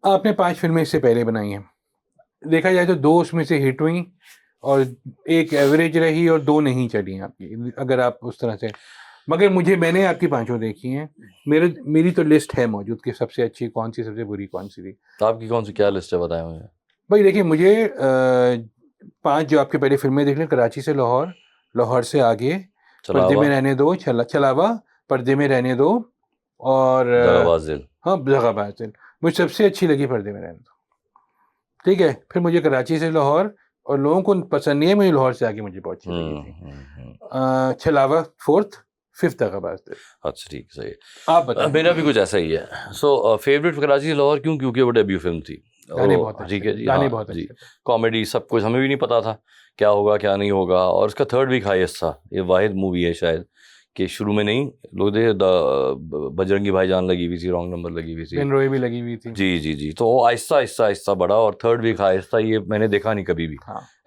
आपने 5 फिल्में इससे पहले बनाई हैं, देखा जाए तो 2 उसमें से हिट हुई और 1 एवरेज रही और 2 नहीं चली आपकी, अगर आप उस तरह से। मगर मैंने आपकी पाँचों देखी हैं, मेरी तो लिस्ट है मौजूद कि सबसे अच्छी कौन सी, सबसे बुरी कौन सी थी। तो आपकी कौन सी क्या लिस्ट है, बताएं मुझे। भाई देखिए, मुझे 5 जो आपके पहले फिल्में देख लें, कराची से लाहौर, लाहौर से आगे, पर्दे में रहने दो, छलावा, पर्दे में रहने दो, और दगाबाज दिल। हाँ, दगाबाज दिल मुझे सबसे अच्छी लगी, पर्दे में रहने दो। ठीक है, फिर मुझे कराची से लाहौर, और लोगों को पसंद नहीं है, मुझे लाहौर से आगे मुझे बहुत अच्छी लगी थी। छलावा 4th, 5th दगाबाज दिल। अच्छा ठीक, सही है। आप बताएं। मेरा भी कुछ ऐसा ही है। सो फेवरेट कराची से लाहौर क्यों? क्योंकि वो डेब्यू फिल्म थी। गाने बहुत अच्छे ठीक है जी, गाने हाँ बहुत जी, अच्छे थे। कॉमेडी सब कुछ, हमें भी नहीं पता था क्या होगा क्या नहीं होगा। और उसका 3rd वीक हाईएस्ट था। ये वाहिद मूवी है शायद कि शुरू में नहीं, लोग दे बजरंगी भाईजान लगी हुई थी, रॉन्ग नंबर लगी हुई थी, पेनरोई भी लगी हुई थी। जी जी जी। तो वो आहिस्ता आहिस्ता आहिस्ता बढ़ा और 3rd वीक हाईएस्ट था। ये मैंने देखा नहीं कभी भी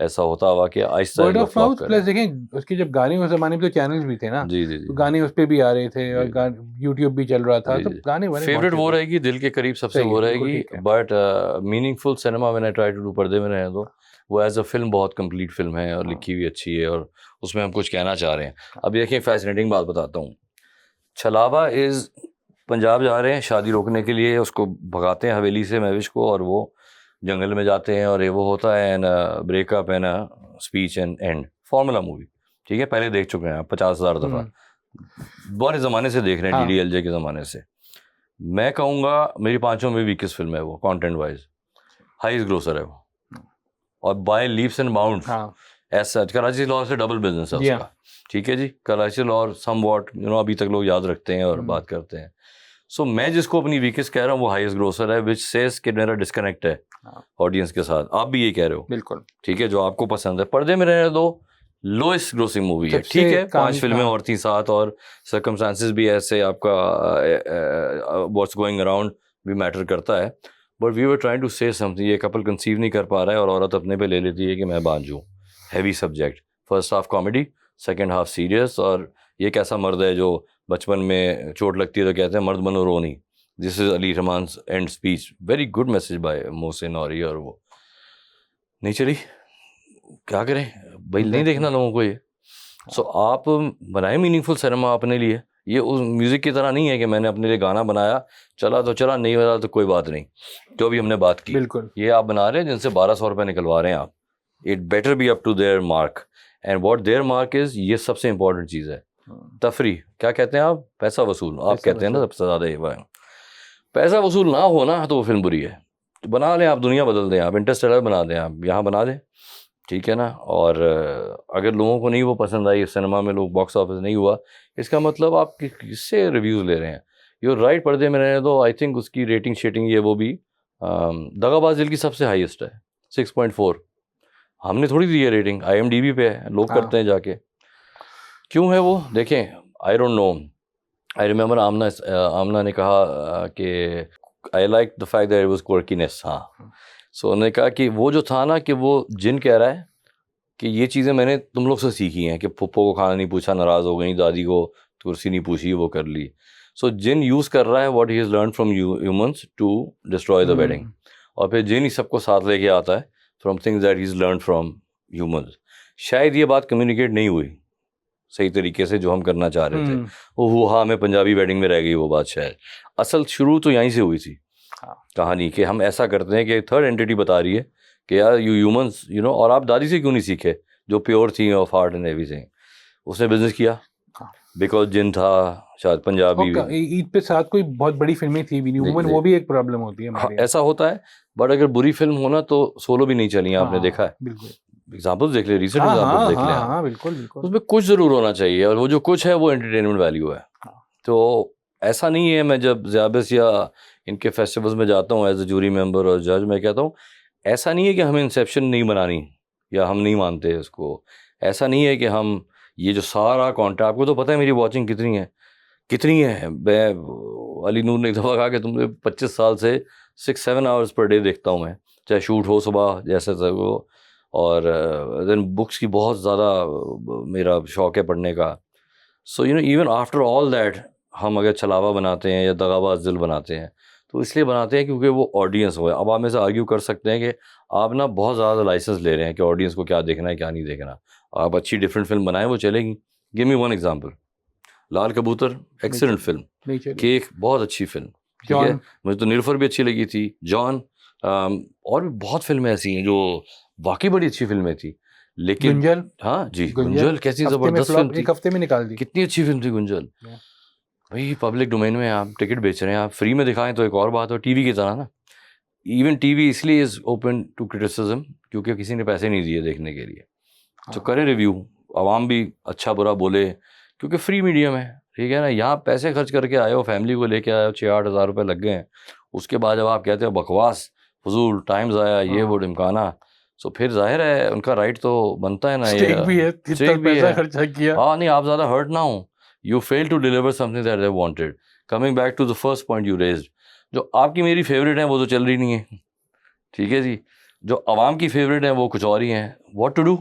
ऐसा होता हुआ कि आहिस्ता वर्ड आहिस्ता ऑफ फ्लॉप माउथ, कर प्लस रहा है। देखें उसके जब गाने उस जमाने में तो चैनल्स भी थे ना, जी जी जी तो गाने उस पे भी आ रहे थे, जी और यूट्यूब भी चल रहा था, जी तो जी। गाने वाने फेवरेट बहुत वो थे। रहेगी, दिल के करीब सबसे सही वो है, बिल्कुल रहेगी। ठीक है। बट मीनिंगफुल सिनेमा मैंने ट्राई टू डू, पर्दे में रहने दो, वो एज अ फिल्म बहुत कंप्लीट फिल्म है और लिखी हुई अच्छी है और उसमें हम कुछ कहना चाह रहे हैं। अब देखिए, फैसिनेटिंग बात बताता हूँ। छलावा इज, पंजाब जा रहे हैं शादी रोकने के लिए, उसको भगाते हैं हवेली से महविश को, और वो जंगल में जाते हैं और ये वो होता है and breakup and speech and and, formula movie. ठीक है, पहले देख चुके हैं आप 50,000 दफ़ा, बहुत ज़माने से देख रहे हैं, DDLJ के ज़माने से। मैं कहूँगा मेरी 5 में वीकेस्ट फिल्म है वो, कंटेंट वाइज हाईएस्ट ग्रोसर है वो, और बाय लीप्स एंड बाउंड्स। ऐसा कराची लाहौर से डबल बिजनेस है उसका। ठीक है जी, कराची लाहौर सम वॉट अभी तक लोग याद रखते हैं और बात करते हैं। सो मैं जिसको अपनी वीकेस्ट कह रहा हूँ वो हाईएस्ट ग्रोसर है, विच सेज कि मेरा डिस्कनेक्ट है ऑडियंस के साथ। आप भी ये कह रहे हो, बिल्कुल ठीक है, जो आपको पसंद है। पर्दे में रहने दो लोएस्ट ग्रोसिंग मूवी है, ठीक है, 5 फिल्में और थी साथ, और सर्कमस्टांसेस भी ऐसे, आपका व्हाट्स गोइंग अराउंड भी मैटर करता है। But we were trying to say something. ये कपल कंसीव नहीं कर पा रहा है और औरत अपने पे ले लेती है कि मैं बांझूं। Heavy subject, first half comedy, second half serious. और ये कैसा मर्द है जो बचपन में चोट लगती है तो कहते हैं मर्द बनो रो नहीं। This is Ali Rahman and speech, very good message by Mohsin Nauri. और वो नहीं चली, क्या करें भाई, नहीं देखना लोगों को ये। सो आप बनाए मीनिंगफुल सिनेमा अपने लिए। ये उस म्यूज़िक की तरह नहीं है कि मैंने अपने लिए गाना बनाया, चला तो चला, नहीं बना तो कोई बात नहीं, जो भी हमने बात की। बिल्कुल ये आप बना रहे हैं जिनसे 1200 रुपये निकलवा रहे हैं आप। It better be up to their mark, and what their mark is, ये सबसे इंपॉर्टेंट चीज़ है। तफरी क्या कहते हैं आप, पैसा वसूल आप कहते हैं ना सबसे ज़्यादा। ये पैसा वसूल ना हो ना तो वो फिल्म बुरी है। तो बना लें आप, दुनिया बदल दें आप, इंटरस्टेलर बना दें आप, यहाँ बना दें, ठीक है ना। और अगर लोगों को नहीं वो पसंद आई, सिनेमा में लोग, बॉक्स ऑफिस नहीं हुआ, इसका मतलब आप किससे रिव्यूज़ ले रहे हैं। यूर राइट, पर्दे में रहने दो, आई थिंक उसकी रेटिंग शेटिंग ये वो भी दगाबाज दिल की सबसे हाईएस्ट है, 6.4। हमने थोड़ी दी है रेटिंग, IMDb पे है, लोग करते हैं जाके। क्यों है वो, देखें, I don't know. I remember Aamna ने कहा कि I like the fact that it was quirkiness. हाँ, सो उन्होंने कहा कि वो जो था ना, कि वो जिन कह रहा है कि ये चीज़ें मैंने तुम लोग से सीखी हैं, कि पप्पो को खाना नहीं पूछा नाराज़ हो गई, दादी को कुर्सी नहीं पूछी वो कर ली। सो जिन यूज़ कर रहा है what he has learn from humans to destroy the wedding, और फिर जिन ही सबको साथ लेके आता है from things that he is learn from humans. शायद ये बात कम्युनिकेट नहीं हुई सही तरीके से जो हम करना चाह रहे थे। वो हाँ, में पंजाबी वेडिंग में रह गई वो बात। शायद असल शुरू तो यहीं से हुई थी कहानी, कि हम ऐसा करते हैं कि थर्ड एंटिटी बता रही है कि यार यू ह्यूमंस और आप दादी से क्यों नहीं सीखे जो प्योर थी ऑफ हार्ट एंड एवरीथिंग। उसने बिजनेस किया बिकॉज जिन था शायद पंजाबी। ईद पे साथ कोई बहुत बड़ी फिल्में थी भी नहीं, उम्र वो भी एक प्रॉब्लम होती है हमारे। ऐसा होता है, बट अगर बुरी फिल्म होना तो सोलो भी नहीं चली, आपने देखा है। बिल्कुल, एग्जाम्पल्स देख ले, रिसेंट एग्जाम्पल्स देख ले आप। बिल्कुल बिल्कुल। उसमें कुछ ज़रूर होना चाहिए, और वो जो कुछ है वो एंटरटेनमेंट वैल्यू है। तो ऐसा नहीं है, मैं जब ज़्याबस या इनके फेस्टिवल्स में जाता हूँ एज ए जूरी मेंबर और जज, मैं कहता हूँ ऐसा नहीं है कि हमें इंसेप्शन नहीं बनानी या हम नहीं मानते इसको। ऐसा नहीं है कि हम ये जो सारा कॉन्टेंट, आपको तो पता है मेरी वॉचिंग कितनी है। मैं अली नूर ने एक दफ़ा कहा कि तुम 25 साल से 6-7 आवर्स पर डे देखता हूँ मैं, चाहे शूट हो सुबह जैसे वो। और देन बुक्स की बहुत ज़्यादा मेरा शौक़ है पढ़ने का। So even after all that, हम अगर छलावा बनाते हैं या दगाबाज दिल बनाते हैं तो इसलिए बनाते हैं क्योंकि वो ऑडियंस हो। अब आप में से आर्ग्यू कर सकते हैं कि आप ना बहुत ज़्यादा लाइसेंस ले रहे हैं कि ऑडियंस को क्या देखना है क्या नहीं देखना। आप अच्छी डिफरेंट फिल्म बनाएं वो चलेगी। गिव मी वन एग्जांपल, लाल कबूतर एक्सीलेंट फिल्म, नहीं चली। केक बहुत अच्छी फिल्म, ठीक है, जॉन, मुझे तो नीलफर भी अच्छी लगी थी, जॉन, और भी बहुत फिल्में ऐसी हैं जो वाकई बड़ी अच्छी फिल्में थी। लेकिन गुंजल, हाँ जी, गुंजल गुंजल कैसी हफ्ते में ज़बरदस्त फ्लॉप, फिल्म थी, एक हफ्ते में निकाल दी। कितनी अच्छी फिल्म थी गुंजल। Yeah. भाई पब्लिक डोमेन में आप टिकट बेच रहे हैं, आप फ्री में दिखाएं तो एक और बात हो, टीवी की तरह ना। इवन टीवी इसलिए इज ओपन टू क्रिटिसिज्म क्योंकि किसी ने पैसे नहीं दिए देखने के लिए, तो हाँ। करें रिव्यू, आवाम भी अच्छा बुरा बोले क्योंकि फ्री मीडियम है, ठीक है ना। यहाँ पैसे खर्च करके आए हो, फैमिली को लेके आए हो, 6-8 हज़ार रुपये लग गए हैं, उसके बाद जब आप कहते हो बकवास, फजूल, टाइम ज़ाया, ये वो ढिमकाना, तो फिर जाहिर है उनका राइट तो बनता है ना, ये स्टेक भी है, इतना स्टेक भी पैसा है। खर्चा किया। हाँ नहीं, आप ज़्यादा हर्ट ना हो, you fail to deliver something that they wanted. Coming back to the first point you raised, जो आपकी मेरी फेवरेट है वो तो चल रही नहीं है, ठीक है जी, जो आवाम की फेवरेट है वो कुछ और ही हैं। What to do?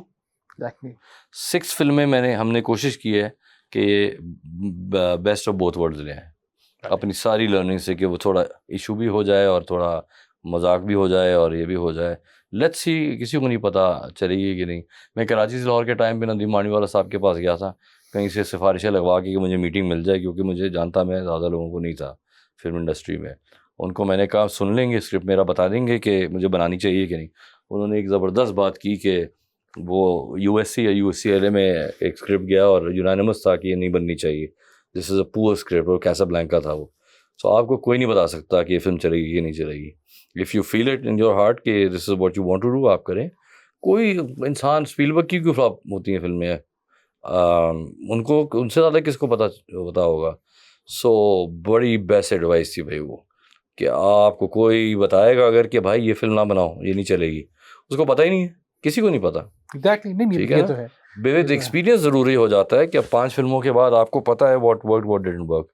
Exactly. 6 फिल्में हमने कोशिश की है कि बेस्ट ऑफ बोथ वर्ल्ड्स ले आएं, अपनी सारी लर्निंग से, कि वो थोड़ा इशू भी हो जाए और थोड़ा मजाक भी हो जाए और ये भी हो जाए। लेट्स सी, किसी को नहीं पता चलेगी कि नहीं। मैं कराची से लाहौर के टाइम पे नदीम मानीवाला साहब के पास गया था, कहीं से सिफारिशें लगवा के कि मुझे मीटिंग मिल जाए, क्योंकि मुझे जानता मैं ज़्यादा लोगों को नहीं था फिल्म इंडस्ट्री में। उनको मैंने कहा सुन लेंगे, स्क्रिप्ट मेरा बता देंगे कि मुझे बनानी चाहिए कि नहीं। उन्होंने एक ज़बरदस्त बात की कि वो USC या UCLA में एक स्क्रिप्ट गया और यूनानिमस था कि ये नहीं बननी चाहिए, this is a poor script, और कैसाब्लैंका था वो। सो आपको कोई नहीं बता सकता कि ये फिल्म चलेगी कि नहीं चलेगी। If you feel it in your heart कि this is what you want to do, आप करें। कोई इंसान, स्पीलबर्ग की क्यों फ्लॉप होती हैं फिल्में, उनको उनसे ज़्यादा किसको पता होगा। सो बड़ी बेस्ट एडवाइस थी भाई वो, कि आपको कोई बताएगा अगर कि भाई ये फिल्म ना बनाओ ये नहीं चलेगी, उसको पता ही नहीं है, किसी को नहीं पता। Exactly. नहीं, ठीक ये है तो ना, है। विविध एक्सपीरियंस ज़रूरी हो जाता है कि अब 5 फिल्मों के बाद आपको पता है what work what didn't work,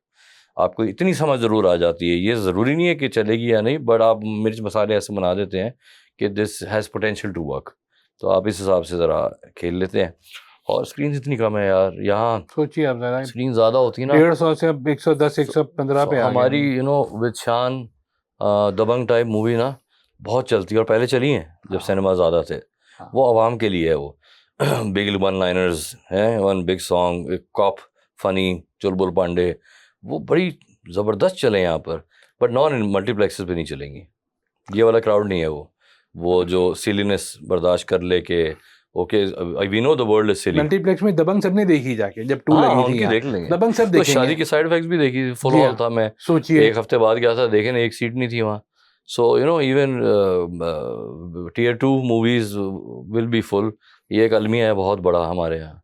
आपको इतनी समझ ज़रूर आ जाती है। ये ज़रूरी नहीं है कि चलेगी या नहीं, बट आप मिर्च मसाले ऐसे बना देते हैं कि this has potential to work, तो आप इस हिसाब से ज़रा खेल लेते हैं। और स्क्रीन इतनी कम है यार, यहाँ सोचिए आप जरा, स्क्रीन ज़्यादा होती है ना, 150 से अब 110 115 पे आ हमारी गया। यू नो विद शान दबंग टाइप मूवी ना बहुत चलती है, और पहले चली हैं जब हाँ। सिनेमा ज़्यादा थे। हाँ। वो आवाम के लिए है वो। बिग वन लाइनर्स हैं, वन बिग सॉन्ग, एक कॉप फनी, चुलबुल पांडे, वो बड़ी ज़बरदस्त चले यहाँ पर, बट नॉन इन मल्टीप्लेक्सेस पे नहीं चलेंगी। ये वाला क्राउड नहीं है वो जो सिलीनेस बर्दाश्त कर ले के okay we know the world is silly. Multiplex में दबंग सबने देखी जाके, जब 2 हाँ लगी थी उनकी यहाँ, देख लेंगे, दबंग सब तो देखेंगे। शादी की साइड इफेक्ट्स भी देखी, फुल जी हॉल हाँ। था, मैं सोचिए 1 हफ्ते बाद गया था, देखे ना एक सीट नहीं थी वहाँ। So you know even Tier 2 movies will be full. ये एक अलमिया है बहुत बड़ा हमारे यहाँ।